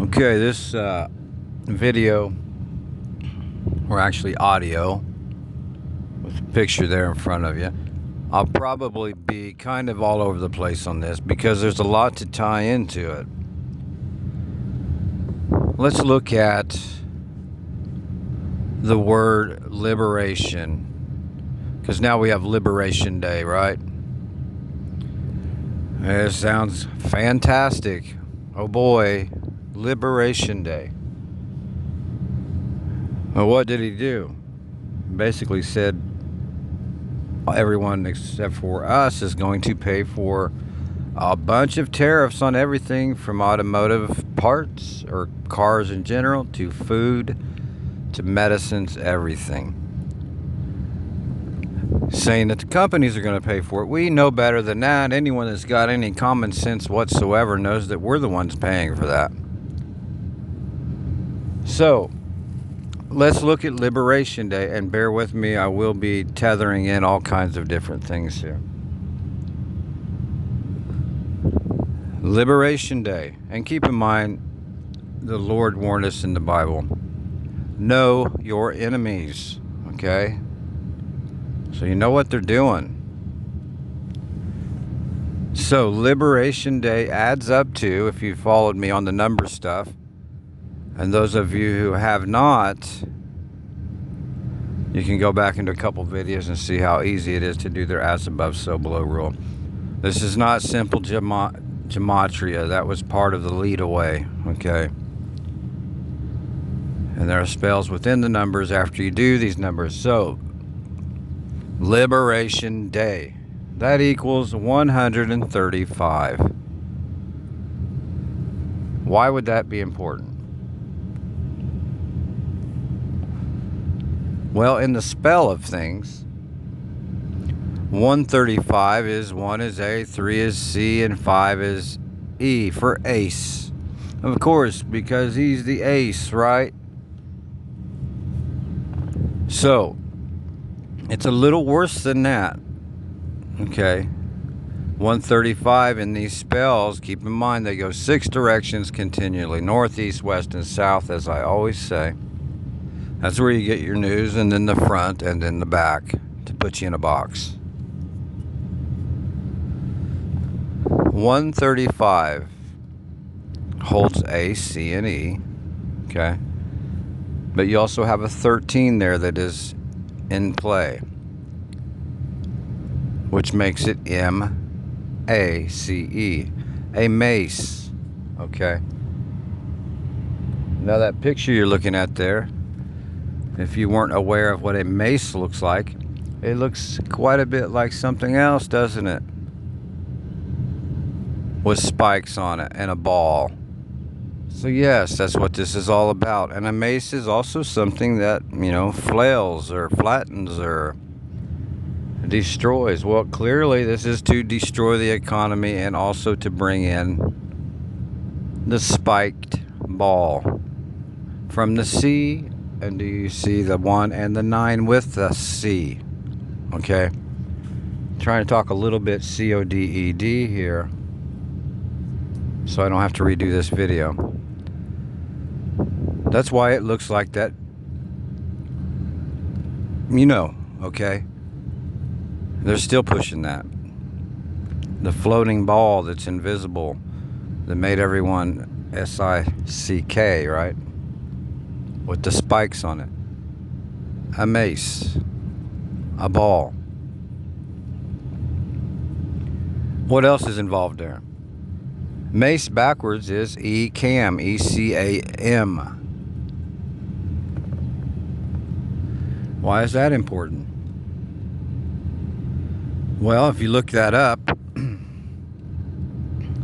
Okay, this video, or actually audio, with a picture there in front of you, I'll probably be kind of all over the place on this because there's a lot to tie into it. Let's look at the word liberation, because now we have Liberation Day, right? It sounds fantastic. Oh boy, Liberation Day. Well, what did he do? Basically said everyone except for us is going to pay for a bunch of tariffs on everything from automotive parts or cars in general to food to medicines, everything. Saying that the companies are going to pay for it. We know better than that. Anyone that's got any common sense whatsoever knows that we're the ones paying for that. So let's look at Liberation Day, and bear with me, I will be tethering in all kinds of different things here. Liberation Day, and keep in mind the Lord warned us in the Bible, know your enemies, okay? So you know what they're doing. So Liberation Day adds up to, if you followed me on the number stuff, and those of you who have not, you can go back into a couple videos and see how easy it is to do their as above, so below rule. This is not simple gematria. That was part of the lead away, okay? And there are spells within the numbers after you do these numbers. So, Liberation Day. That equals 135. Why would that be important? Well, in the spell of things, 135 is 1 is A, 3 is C, and 5 is E for ace. Of course, because he's the ace, right? So, it's a little worse than that. Okay. 135 in these spells, keep in mind they go 6 directions continually. North, east, west, and south, as I always say. That's where you get your news, and then the front, and then the back, to put you in a box. 135 holds A, C, and E, okay? But you also have a 13 there that is in play, which makes it M-A-C-E, a mace, okay? Now that picture you're looking at there, if you weren't aware of what a mace looks like, it looks quite a bit like something else, doesn't it? With spikes on it and a ball. So yes, that's what this is all about. And a mace is also something that, flails or flattens or destroys. Well, clearly this is to destroy the economy and also to bring in the spiked ball from the sea. And do you see the 1 and the 9 with the C? Okay. Trying to talk a little bit CODED here, so I don't have to redo this video. That's why it looks like that. Okay? They're still pushing that. The floating ball that's invisible, that made everyone S-I-C-K, right? With the spikes on it. A mace. A ball. What else is involved there? Mace backwards is E-CAM. E-C-A-M. Why is that important? Well, if you look that up,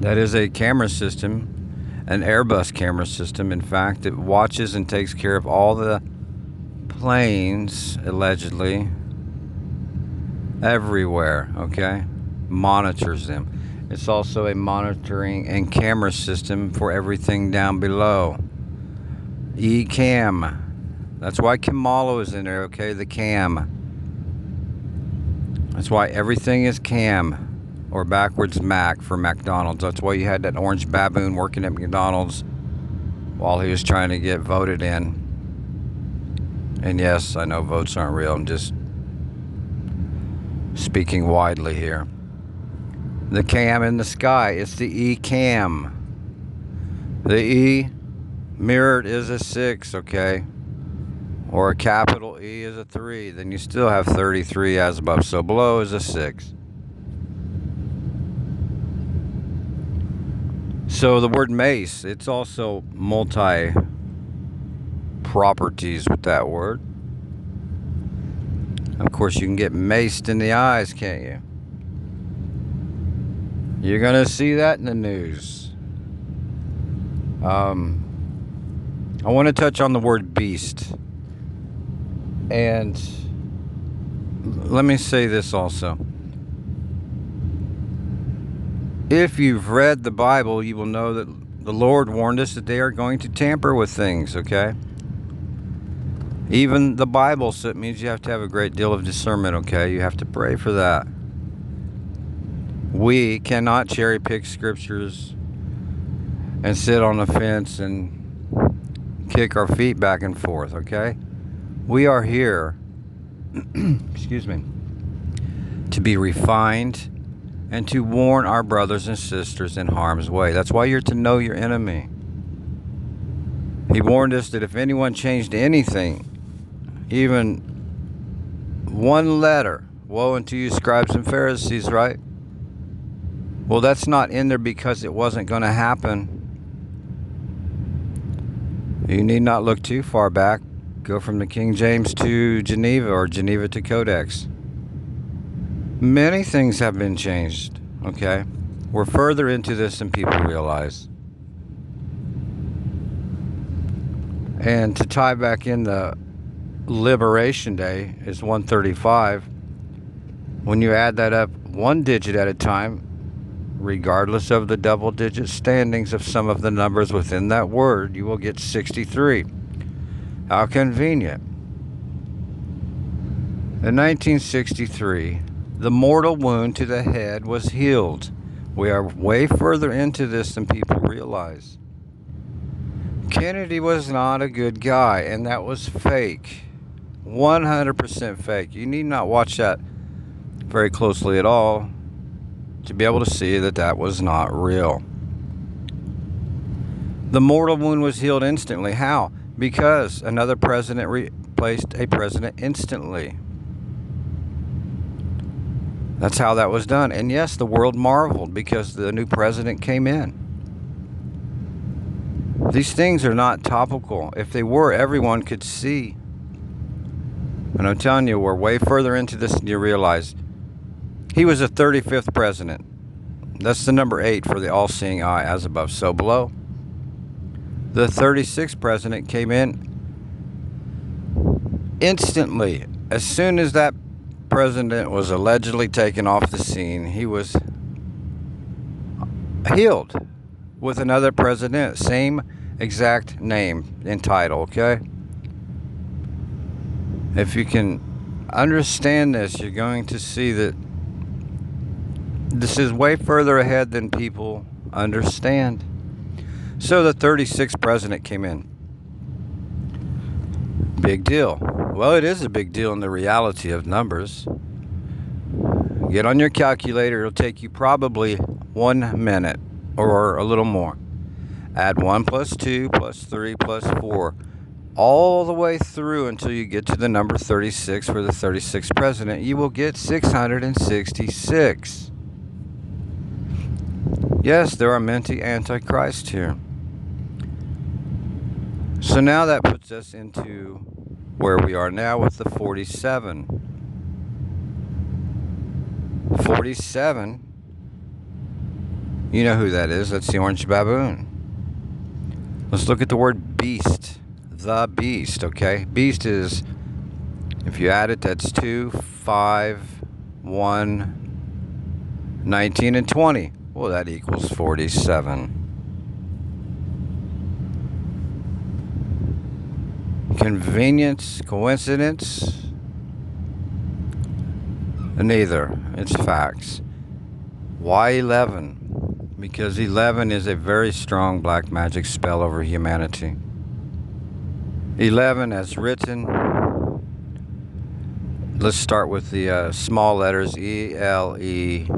that is a camera system, an Airbus camera system. In fact, it watches and takes care of all the planes, allegedly, everywhere, okay? Monitors them. It's also a monitoring and camera system for everything down below. E-CAM. That's why Kamalo is in there, okay? The cam. That's why everything is cam. Or backwards Mac for McDonald's. That's why you had that orange baboon working at McDonald's while he was trying to get voted in. And yes, I know votes aren't real. I'm just speaking widely here. The cam in the sky, it's the E cam. The E mirrored is a 6, okay? Or a capital E is a 3. Then you still have 33 as above. So below is a 6. So the word mace, it's also multi properties with that word. Of course, you can get maced in the eyes, can't you? You're gonna see that in the news. I want to touch on the word beast. And let me say this also. If you've read the Bible, you will know that the Lord warned us that they are going to tamper with things, okay? Even the Bible, so it means you have to have a great deal of discernment, okay? You have to pray for that. We cannot cherry pick scriptures and sit on the fence and kick our feet back and forth, okay? We are here, excuse me, to be refined and to warn our brothers and sisters in harm's way. That's why you're to know your enemy. He warned us that if anyone changed anything, even one letter, woe unto you, scribes and Pharisees, right? Well, that's not in there because it wasn't going to happen. You need not look too far back. Go from the King James to Geneva, or Geneva to Codex. Many things have been changed, okay? We're further into this than people realize. And to tie back in, the Liberation Day is 135. When you add that up one digit at a time, regardless of the double-digit standings of some of the numbers within that word, you will get 63. How convenient. In 1963, the mortal wound to the head was healed. We are way further into this than people realize. Kennedy was not a good guy, and that was fake. 100% fake. You need not watch that very closely at all to be able to see that that was not real. The mortal wound was healed instantly. How? Because another president replaced a president instantly. That's how that was done. And yes, the world marveled because the new president came in. These things are not topical. If they were, everyone could see. And I'm telling you, we're way further into this than you realize. He was the 35th president. That's the number 8 for the all-seeing eye, as above, so below. The 36th president came in instantly. As soon as that president was allegedly taken off the scene, he was healed with another president. Same exact name and title, okay? If you can understand this, you're going to see that this is way further ahead than people understand. So the 36th president came in. Big deal. Well, it is a big deal in the reality of numbers. Get on your calculator. It'll take you probably 1 minute or a little more. Add 1 plus 2 plus 3 plus 4 all the way through until you get to the number 36 for the 36th president. You will get 666. Yes, there are many antichrists here. So now that puts us into where we are now with the 47. 47, you know who that is. That's the orange baboon. Let's look at the word beast. The beast, okay? Beast is, if you add it, that's 2, 5, 1, 19, and 20. Well, that equals 47. Convenience, coincidence? Neither. It's facts. Y11 because 11 is a very strong black magic spell over humanity. 11 as written, let's start with the small letters ELEVEN.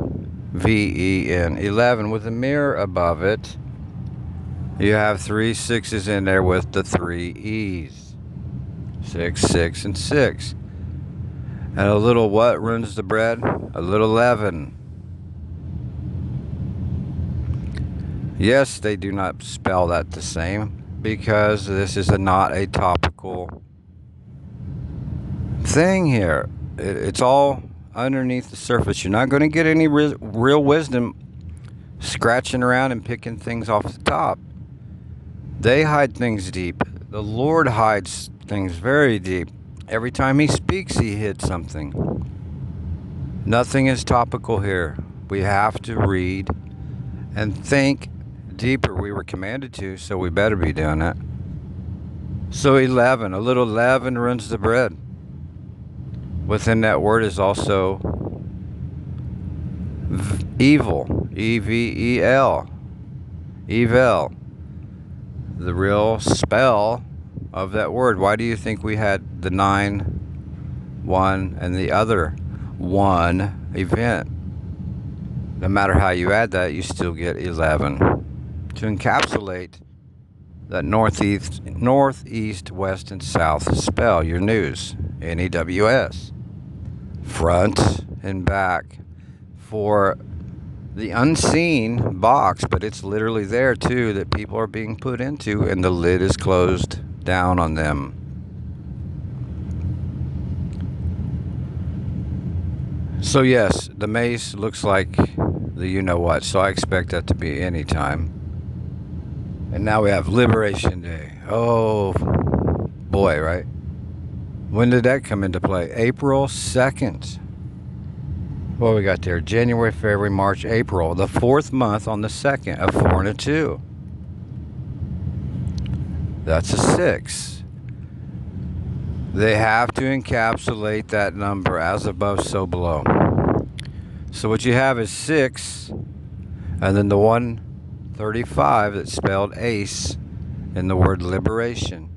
11 with a mirror above it. You have 3 6s in there with the 3 E's. 6, 6, and 6. And a little what ruins the bread? A little leaven. Yes, they do not spell that the same because this is not a topical thing here. It's all underneath the surface. You're not going to get any real wisdom scratching around and picking things off the top. They hide things deep. The Lord hides things very deep. Every time He speaks, He hid something. Nothing is topical here. We have to read and think deeper. We were commanded to, so we better be doing it. So 11, a little leaven ruins the bread. Within that word is also evil, E-V-E-L, evil. The real spell of that word. Why do you think we had the 9, 1, and the other 1 event? No matter how you add that, you still get 11. To encapsulate that northeast, west, and south spell, your news, NEWS. Front and back for the unseen box, but it's literally there too, that people are being put into, and the lid is closed down on them. So yes, the mace looks like the you-know-what, so I expect that to be any time. And now we have Liberation Day. Oh boy, right? When did that come into play? April 2nd. What we got there? January, February, March, April. The 4th month on the 2nd, a 4 and a 2. That's a 6. They have to encapsulate that number, as above, so below. So what you have is 6, and then the 135 that's spelled ace in the word liberation.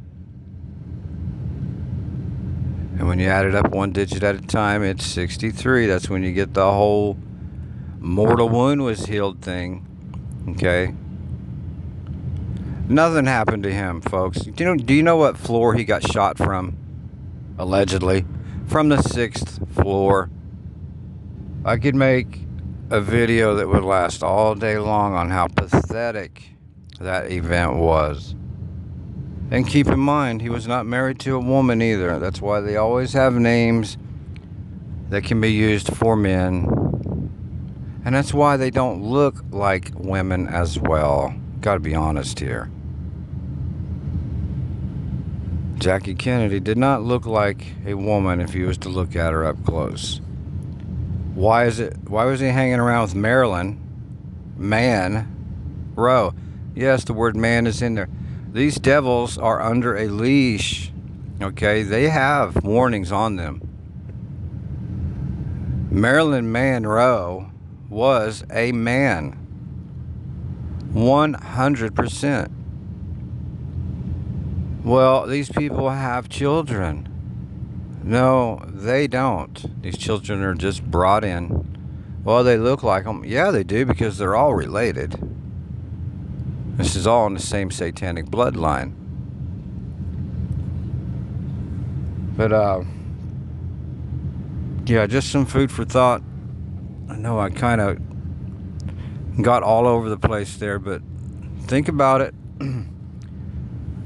And when you add it up 1 digit at a time, it's 63. That's when you get the whole mortal wound was healed thing. Okay? Nothing happened to him, folks. Do you know what floor he got shot from? Allegedly. From the 6th floor. I could make a video that would last all day long on how pathetic that event was. And keep in mind, he was not married to a woman either. That's why they always have names that can be used for men. And that's why they don't look like women as well. Gotta be honest here. Jackie Kennedy did not look like a woman if you was to look at her up close. Why was he hanging around with Marilyn Monroe? Yes, the word man is in there. These devils are under a leash. Okay, they have warnings on them. Marilyn Monroe was a man. 100%. Well, these people have children. No, they don't. These children are just brought in. Well, they look like them. Yeah, they do, because they're all related. This is all in the same satanic bloodline. But, yeah, just some food for thought. I know I kind of got all over the place there, but think about it.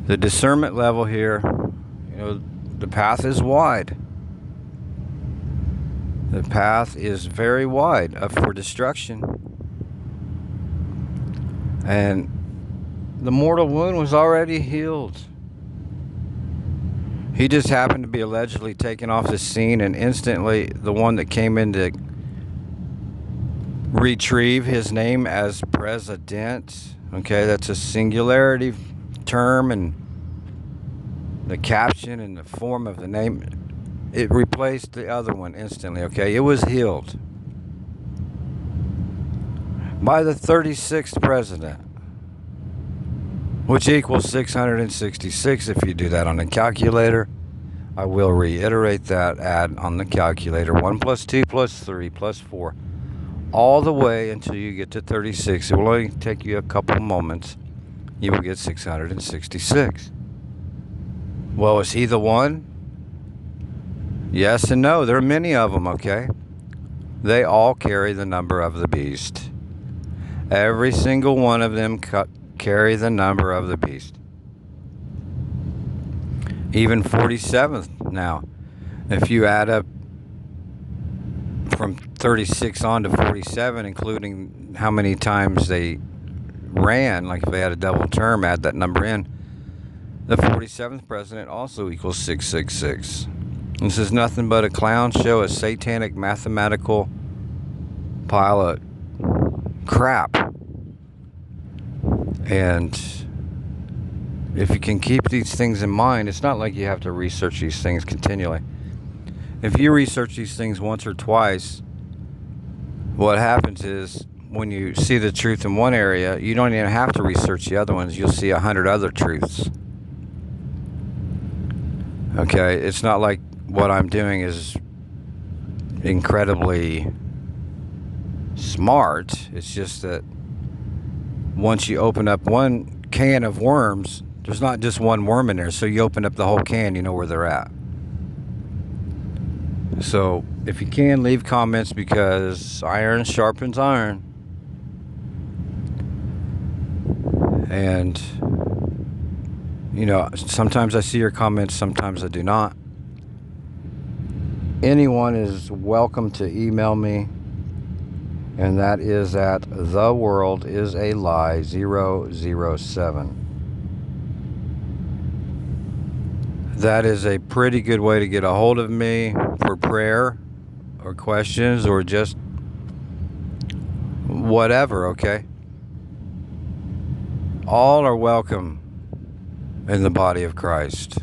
The discernment level here, the path is wide. The path is very wide for destruction. And the mortal wound was already healed. He just happened to be allegedly taken off the scene, and instantly the one that came in to retrieve his name as president, okay, that's a singularity term, and the caption and the form of the name, it replaced the other one instantly, okay? It was healed. by the 36th president, which equals 666 if you do that on a calculator. I will reiterate that, add on the calculator 1 plus 2 plus 3 plus 4, all the way until you get to 36. It will only take you a couple moments. You will get 666. Well, is he the one? Yes and no. There are many of them, okay? They all carry the number of the beast. Every single one of them carry the number of the beast. Even 47th now. If you add up from 36 on to 47, including how many times they ran, like if they had a double term, add that number in, the 47th president also equals 666. This is nothing but a clown show, a satanic mathematical pile of crap. And if you can keep these things in mind, it's not like you have to research these things continually. If you research these things once or twice, what happens is when you see the truth in one area, you don't even have to research the other ones. You'll see 100 other truths. Okay, it's not like what I'm doing is incredibly smart. It's just that once you open up one can of worms, there's not just one worm in there. So you open up the whole can, you know where they're at. So if you can, leave comments, because iron sharpens iron. And you know, sometimes I see your comments, sometimes I do not. Anyone is welcome to email me, and that is at theworldisalie007. That is a pretty good way to get a hold of me for prayer or questions or just whatever, okay? All are welcome in the body of Christ.